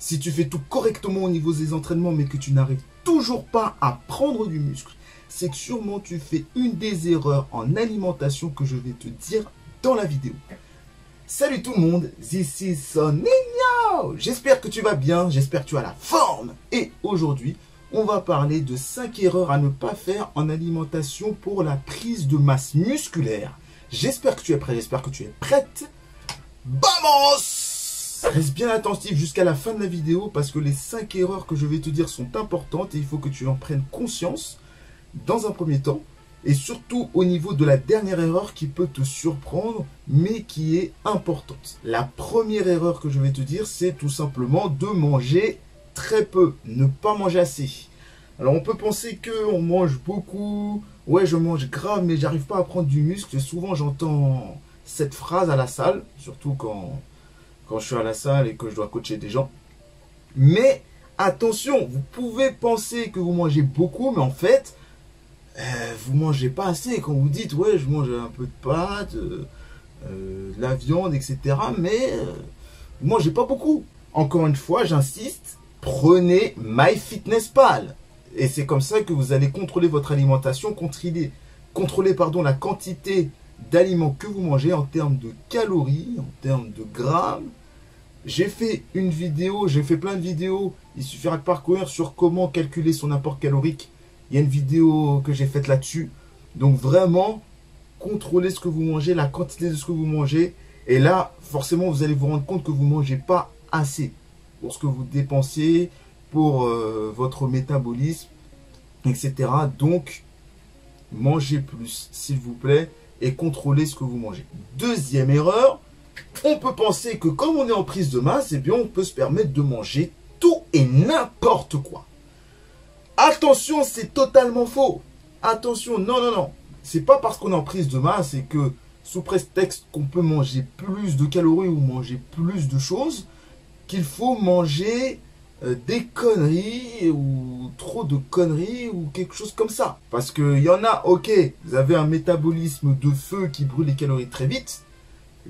Si tu fais tout correctement au niveau des entraînements mais que tu n'arrives toujours pas à prendre du muscle, c'est que sûrement tu fais une des erreurs en alimentation que je vais te dire dans la vidéo. Salut tout le monde, this is Soninho. J'espère que tu vas bien, j'espère que tu as la forme. Et aujourd'hui, on va parler de 5 erreurs à ne pas faire en alimentation pour la prise de masse musculaire. J'espère que tu es prêt, j'espère que tu es prête. Vamos! Reste bien attentif jusqu'à la fin de la vidéo parce que les 5 erreurs que je vais te dire sont importantes et il faut que tu en prennes conscience dans un premier temps. Et surtout au niveau de la dernière erreur qui peut te surprendre mais qui est importante. La première erreur que je vais te dire, c'est tout simplement de manger très peu, ne pas manger assez. Alors on peut penser qu'on mange beaucoup, ouais je mange grave mais j'arrive pas à prendre du muscle. Souvent j'entends cette phrase à la salle, surtout quand je suis à la salle et que je dois coacher des gens. Mais attention, vous pouvez penser que vous mangez beaucoup, mais en fait, vous mangez pas assez. Quand vous dites, ouais, je mange un peu de pâtes, de la viande, etc. Mais vous mangez pas beaucoup. Encore une fois, j'insiste, prenez MyFitnessPal. Et c'est comme ça que vous allez contrôler votre alimentation, contrôler la quantité d'aliments que vous mangez en termes de calories, en termes de grammes. J'ai fait une vidéo, j'ai fait plein de vidéos. Il suffira de parcourir sur comment calculer son apport calorique. Il y a une vidéo que j'ai faite là-dessus. Donc vraiment, contrôlez ce que vous mangez, la quantité de ce que vous mangez. Et là, forcément, vous allez vous rendre compte que vous ne mangez pas assez pour ce que vous dépensez, pour votre métabolisme, etc. Donc, mangez plus, s'il vous plaît, et contrôlez ce que vous mangez. Deuxième erreur, on peut penser que comme on est en prise de masse, eh bien on peut se permettre de manger tout et n'importe quoi. Attention, c'est totalement faux. Attention, non, non, non. C'est pas parce qu'on est en prise de masse et que sous prétexte qu'on peut manger plus de calories ou manger plus de choses, qu'il faut manger des conneries ou trop de conneries ou quelque chose comme ça. Parce qu'il y en a, ok, vous avez un métabolisme de feu qui brûle les calories très vite,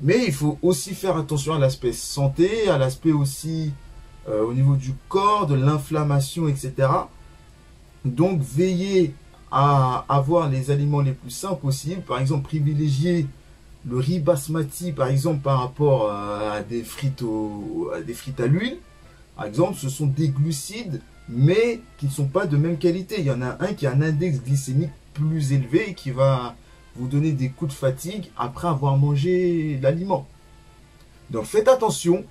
mais il faut aussi faire attention à l'aspect santé, à l'aspect aussi au niveau du corps, de l'inflammation, etc. Donc veillez à avoir les aliments les plus sains possibles. Par exemple, privilégier le riz basmati, par exemple, par rapport à des frites à l'huile. Par exemple, ce sont des glucides, mais qui ne sont pas de même qualité. Il y en a un qui a un index glycémique plus élevé et qui va vous donner des coups de fatigue après avoir mangé l'aliment. Donc faites attention.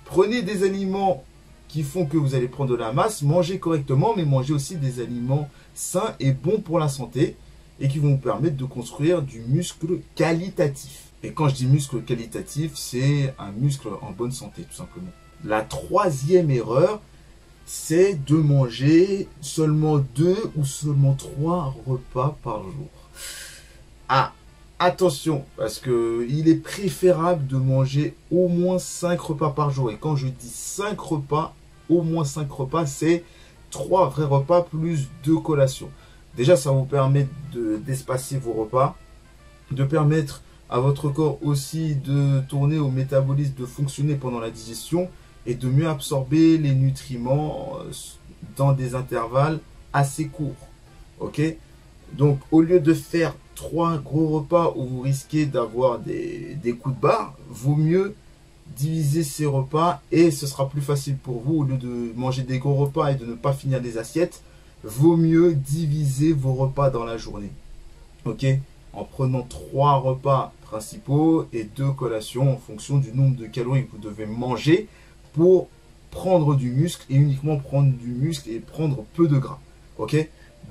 Prenez des aliments qui font que vous allez prendre de la masse. Mangez correctement, mais mangez aussi des aliments sains et bons pour la santé et qui vont vous permettre de construire du muscle qualitatif. Et quand je dis muscle qualitatif, c'est un muscle en bonne santé, tout simplement. La troisième erreur, c'est de manger seulement 2 ou seulement 3 repas par jour. Ah, attention, parce qu'il est préférable de manger au moins 5 repas par jour. Et quand je dis 5 repas, au moins 5 repas, c'est 3 vrais repas plus 2 collations. Déjà, ça vous permet d'espacer vos repas, de permettre à votre corps aussi de tourner au métabolisme, de fonctionner pendant la digestion et de mieux absorber les nutriments dans des intervalles assez courts. Ok? Donc, au lieu de faire 3 gros repas où vous risquez d'avoir des coups de barre, vaut mieux diviser ces repas et ce sera plus facile pour vous. Au lieu de manger des gros repas et de ne pas finir des assiettes, vaut mieux diviser vos repas dans la journée. Ok? En prenant 3 repas principaux et 2 collations en fonction du nombre de calories que vous devez manger pour prendre du muscle et uniquement prendre du muscle et prendre peu de gras. Ok?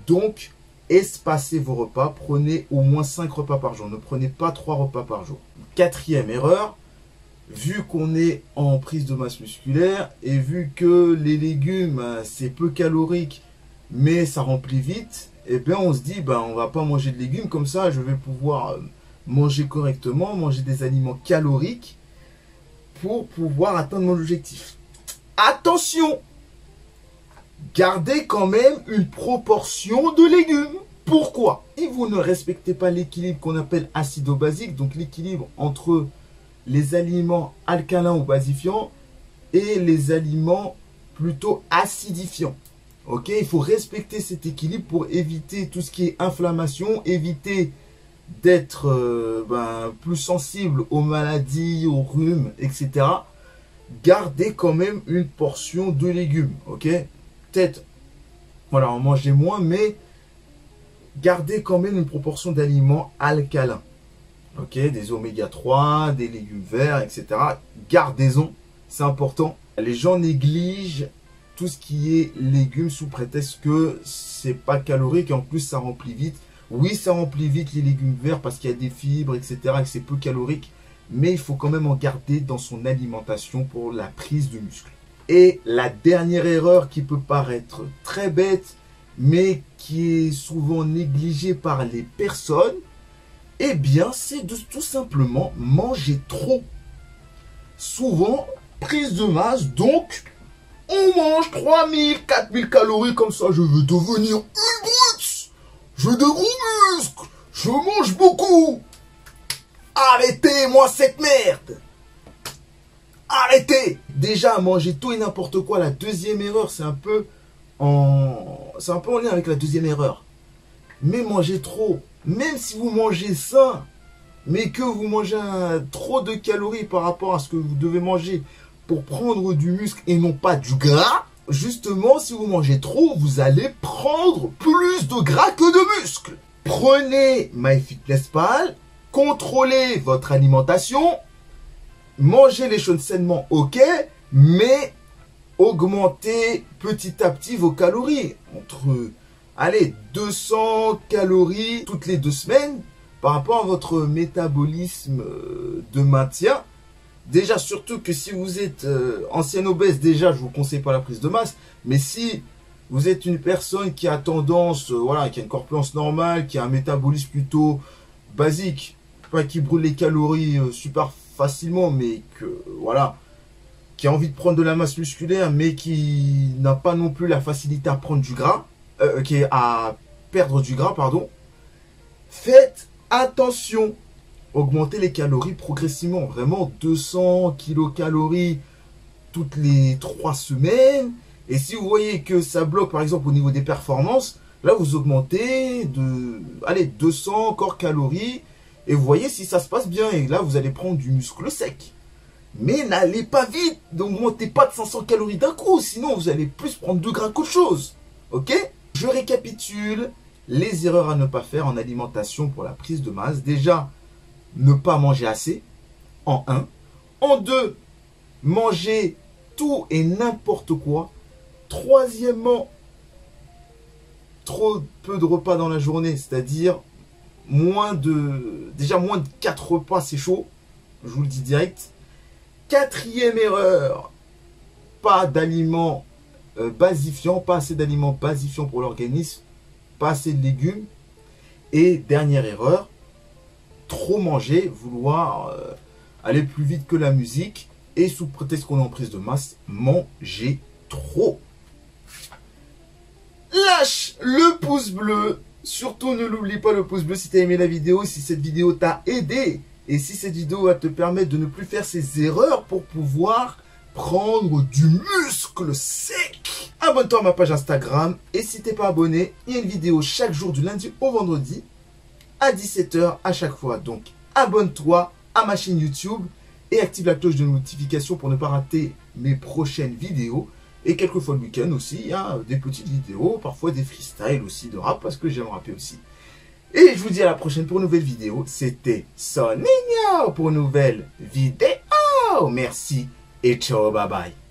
Donc, espacez vos repas. Prenez au moins 5 repas par jour. Ne prenez pas 3 repas par jour. Quatrième erreur, vu qu'on est en prise de masse musculaire et vu que les légumes, c'est peu calorique, mais ça remplit vite, et bien on se dit, on va pas manger de légumes, comme ça je vais pouvoir manger correctement, manger des aliments caloriques pour pouvoir atteindre mon objectif. Attention! Gardez quand même une proportion de légumes. Pourquoi? Si vous ne respectez pas l'équilibre qu'on appelle acido-basique, donc l'équilibre entre les aliments alcalins ou basifiants, et les aliments plutôt acidifiants. Ok, il faut respecter cet équilibre pour éviter tout ce qui est inflammation, éviter d'être plus sensible aux maladies, aux rhumes, etc. Gardez quand même une portion de légumes, ok? Peut-être, voilà, en mangez moins, mais gardez quand même une proportion d'aliments alcalins, ok? Des oméga 3, des légumes verts, etc. Gardez-en, c'est important. Les gens négligent tout ce qui est légumes sous prétexte que c'est pas calorique et en plus ça remplit vite. Oui, ça remplit vite les légumes verts parce qu'il y a des fibres, etc. et que c'est peu calorique. Mais il faut quand même en garder dans son alimentation pour la prise de muscle. Et la dernière erreur qui peut paraître très bête, mais qui est souvent négligée par les personnes, eh bien, c'est de tout simplement manger trop. Souvent, prise de masse, donc, on mange 3000, 4000 calories comme ça, je veux devenir une brute. Je veux de gros muscles. Je mange beaucoup. Arrêtez-moi cette merde. Arrêtez. Déjà, manger tout et n'importe quoi, la deuxième erreur, c'est un peu en lien avec la deuxième erreur. Mais manger trop, même si vous mangez sain, mais que vous mangez trop de calories par rapport à ce que vous devez manger pour prendre du muscle et non pas du gras, justement, si vous mangez trop, vous allez prendre plus de gras que de muscles. Prenez MyFitnessPal, contrôlez votre alimentation, mangez les choses sainement, ok, mais augmentez petit à petit vos calories. Entre, allez, 200 calories toutes les 2 semaines par rapport à votre métabolisme de maintien. Déjà, surtout que si vous êtes ancien obèse, déjà, je ne vous conseille pas la prise de masse. Mais si vous êtes une personne qui a tendance, voilà, qui a une corpulence normale, qui a un métabolisme plutôt basique, pas qui brûle les calories super facilement, mais que, voilà, qui a envie de prendre de la masse musculaire, mais qui n'a pas non plus la facilité à prendre du gras, à perdre du gras, pardon, faites attention. Augmentez les calories progressivement. Vraiment 200 kilocalories toutes les 3 semaines. Et si vous voyez que ça bloque par exemple au niveau des performances, là vous augmentez de 200 encore calories. Et vous voyez si ça se passe bien. Et là vous allez prendre du muscle sec. Mais n'allez pas vite. N'augmentez pas de 500 calories d'un coup. Sinon vous allez plus prendre de gras qu'autre chose. Ok? Je récapitule les erreurs à ne pas faire en alimentation pour la prise de masse. Déjà, ne pas manger assez, en 1. En 2, manger tout et n'importe quoi. Troisièmement, trop peu de repas dans la journée, c'est-à-dire moins de 4 repas, c'est chaud, je vous le dis direct. Quatrième erreur, pas d'aliments basifiants, pas assez d'aliments basifiants pour l'organisme, pas assez de légumes. Et dernière erreur, trop manger, vouloir aller plus vite que la musique et sous prétexte qu'on est en prise de masse, manger trop. Lâche le pouce bleu, surtout ne l'oublie pas le pouce bleu si tu as aimé la vidéo, si cette vidéo t'a aidé et si cette vidéo va te permettre de ne plus faire ces erreurs pour pouvoir prendre du muscle sec. Abonne-toi à ma page Instagram et si tu n'es pas abonné, il y a une vidéo chaque jour du lundi au vendredi à 17 h à chaque fois. Donc, abonne-toi à ma chaîne YouTube et active la cloche de notification pour ne pas rater mes prochaines vidéos. Et quelquefois le week-end aussi, il y a des petites vidéos, parfois des freestyles aussi de rap parce que j'aime rapper aussi. Et je vous dis à la prochaine pour une nouvelle vidéo. C'était Soninho pour une nouvelle vidéo. Merci et ciao, bye bye.